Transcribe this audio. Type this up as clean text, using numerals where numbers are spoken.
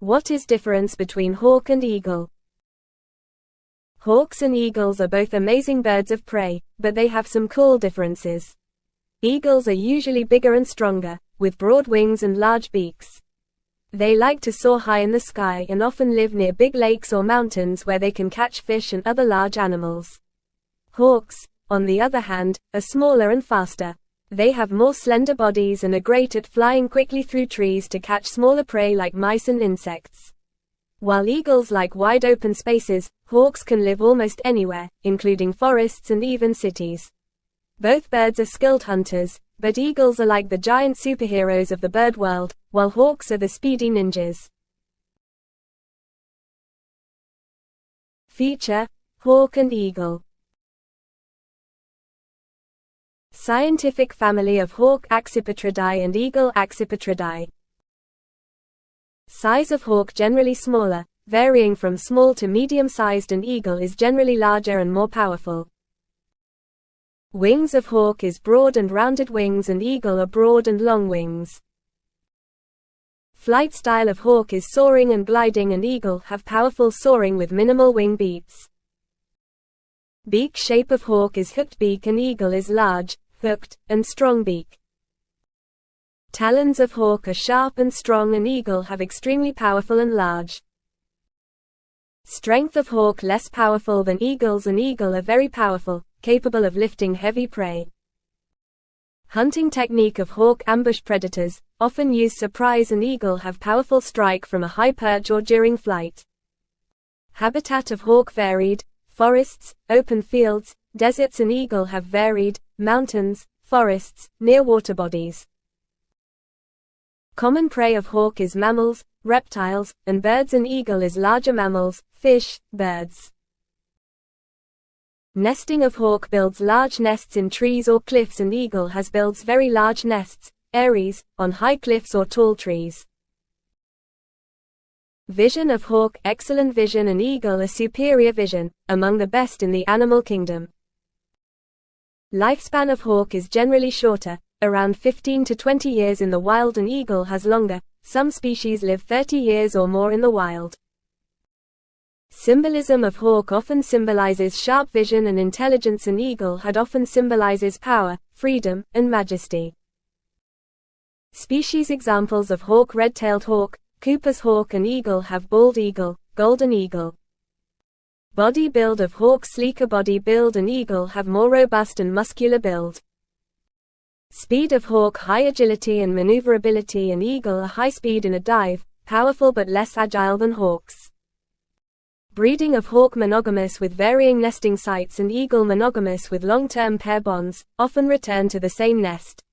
What is difference between hawk and eagle? Hawks and eagles are both amazing birds of prey, but they have some cool differences. Eagles are usually bigger and stronger, with broad wings and large beaks. They like to soar high in the sky and often live near big lakes or mountains where they can catch fish and other large animals. Hawks, on the other hand, are smaller and faster. They have more slender bodies and are great at flying quickly through trees to catch smaller prey like mice and insects. While eagles like wide open spaces, hawks can live almost anywhere, including forests and even cities. Both birds are skilled hunters, but eagles are like the giant superheroes of the bird world, while hawks are the speedy ninjas. Feature: hawk and eagle. Scientific family of hawk Accipitridae and eagle Accipitridae. Size of hawk generally smaller, varying from small to medium-sized, and eagle is generally larger and more powerful. Wings of hawk is broad and rounded wings and eagle are broad and long wings. Flight style of hawk is soaring and gliding and eagle have powerful soaring with minimal wing beats. Beak shape of hawk is hooked beak and eagle is large, hooked, and strong beak. Talons of hawk are sharp and strong and eagle have extremely powerful and large. Strength of hawk less powerful than eagles and eagle are very powerful, capable of lifting heavy prey. Hunting technique of hawk ambush predators, often use surprise and eagle have powerful strike from a high perch or during flight. Habitat of hawk varied, forests, open fields, deserts and eagle have varied, mountains, forests, near water bodies. Common prey of hawk is mammals, reptiles, and birds and eagle is larger mammals, fish, birds. Nesting of hawk builds large nests in trees or cliffs and eagle has builds very large nests, eyries, on high cliffs or tall trees. Vision of hawk excellent vision and eagle a superior vision, among the best in the animal kingdom. Lifespan of hawk is generally shorter, around 15 to 20 years in the wild and eagle has longer, some species live 30 years or more in the wild. Symbolism of hawk often symbolizes sharp vision and intelligence and eagle had often symbolizes power, freedom, and majesty. Species examples of hawk red-tailed hawk, Cooper's hawk and eagle have bald eagle, golden eagle. Body build of hawk sleeker body build and eagle have more robust and muscular build. Speed of hawk high agility and maneuverability and eagle a high speed in a dive, powerful but less agile than hawks. Breeding of hawk monogamous with varying nesting sites and eagle monogamous with long-term pair bonds, often return to the same nest.